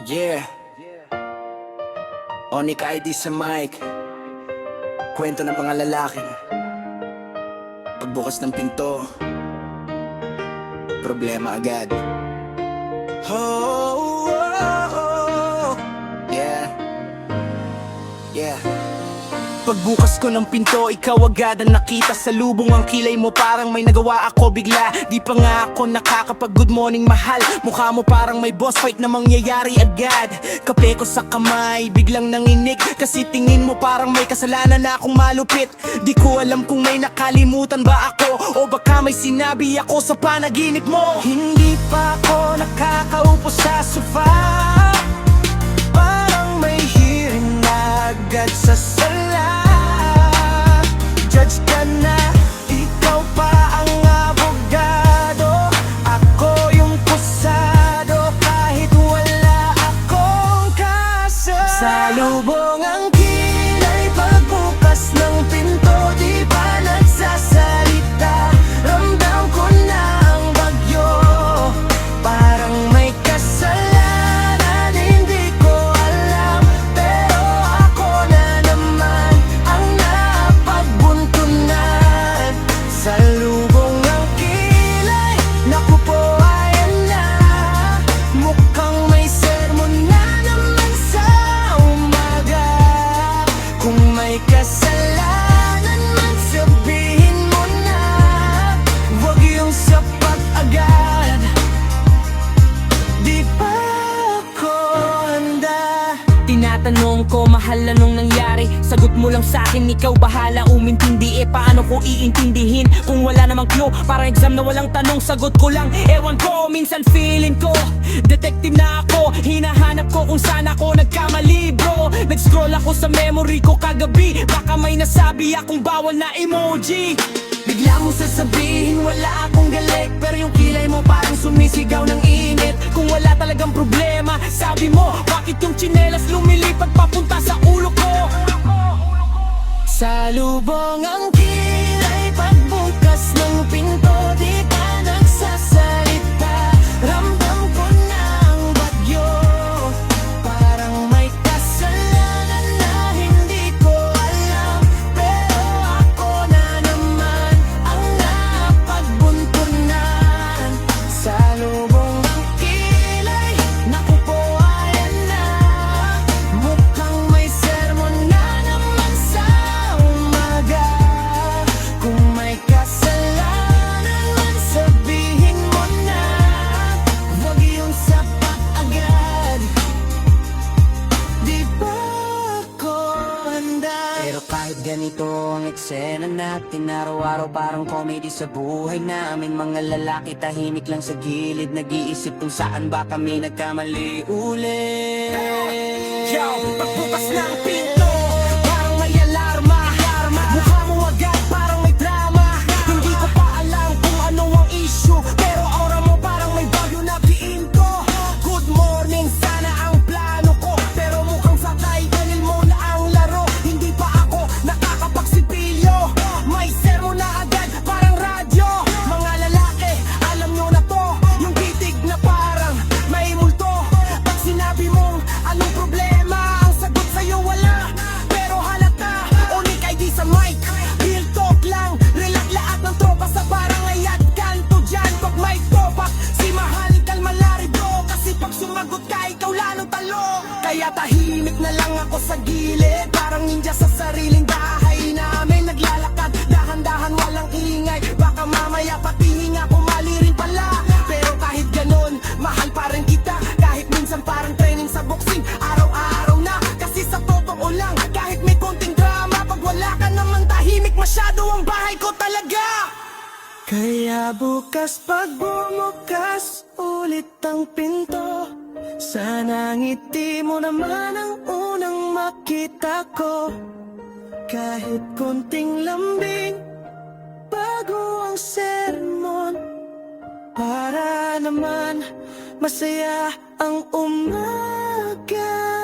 Yeah, Onik ID sa mic. Kwento ng mga lalaking pagbukas ng pinto, problema agad. Oh, oh, oh. Yeah, yeah. Pagbukas ko ng pinto, ikaw agad ang nakita. Sa lubong ang kilay mo, parang may nagawa ako bigla. Di pa nga ako nakakapag good morning mahal. Mukha mo parang may boss fight na mangyayari agad. Kape ko sa kamay, biglang nanginig. Kasi tingin mo parang may kasalanan na akong malupit. Di ko alam kung may nakalimutan ba ako, o baka may sinabi ako sa panaginip mo. Hindi pa ako nakakaupo sa sofa, parang may hearing na agad sa sala. Judge ka na, ikaw pa ang abogado. Ako yung kusado, kahit wala akong kaso. Sa lubong ang kilay, pagbukas ng pinto, di pa nagsasalita. Ramdam ko na ang bagyo, parang may kasalanan, hindi ko alam. Pero ako na naman ang napagbuntunan. Sa lubong ng kilay, naku po, ayan na. Mukhang may sermon na naman sa umaga. Kung may kasalanan man, sabihin mo na, huwag yung sapat agad. Di pa ako handa. Tinatanong ko, mahal, anong nangyari? Sagot mo lang sa'kin, ikaw bahala umintindi. Paano ko iintindihin kung wala namang clue? Parang exam na walang tanong, sagot ko lang ewan ko. Minsan feeling ko, detective na ako. Hinahanap ko kung saan ako nagkamali, bro. Nag-scroll ako sa memory ko kagabi, baka may nasabi akong bawal na emoji. Bigla mo sasabihin wala akong galit, pero yung kilay mo parang sumisigaw ng init. Kung wala talagang problema, sabi mo, bakit yung tsinelas lumilipad papunta sa ulo ko? Sa lubong ang kilay, pagbukas ng pinto, di ka nagsasalita. Ramdam ko na ang bagyo, parang may kasalanan na hindi ko alam. Pero ako na naman ang napagbuntunan. Sa lubong ng kilay, naku po, ayan na. Mukhang may sermon na naman sa umaga. Kung may kasalanan man, sabihin mo na, huwag yung sapat agad. Di ba ako handa? Pero kahit ganito ang eksena natin, araw-araw parang comedy sa buhay namin. Mga lalaki tahimik lang sa gilid, nag-iisip kung saan ba kami nagkamali ulit. Yo, pagbukas ng pinto, parang may alarma. Mukha mo agad parang may drama. Hindi ko pa alam kung ano ang issue, pero aura mo parang may bagyo na kiinto. Good morning, sana ang plano ko, pero mukhang sa title mo na ang laro. Hindi pa ako nakakapagsipilyo, may sermon na agad parang radyo. Mga lalaki, alam nyo na to, yung titig na parang may multo. Pag sinabi mong anong problema, ang sagot sa'yo wala, pero halata. Onik ID sa mic, real talk lang. Relax lahat ng tropa sa barangay at kanto dyan. Pag may topak, si mahal kalma lari bro, kasi pag sumagot ka, ikaw lalo talo. Kaya tahimik na lang ako sa gilid, parang ninja sa sariling bahay namin. Naglalakad, dahan-dahan, walang ingay, baka mamaya pati hinga ko mali rin pala. Pero kahit ganun, mahal pa rin kita. Kahit minsan parang training sa boxing, araw-araw na. Kasi sa totoo lang, kahit may konting drama, pag wala ka naman, tahimik masyado ang bahay ko talaga. Kaya bukas pag bumukas ulit ang pinto, sana ngiti mo naman ang unang makita ko. Kahit konting lambing bago ang sermon, para naman masaya ang umaga.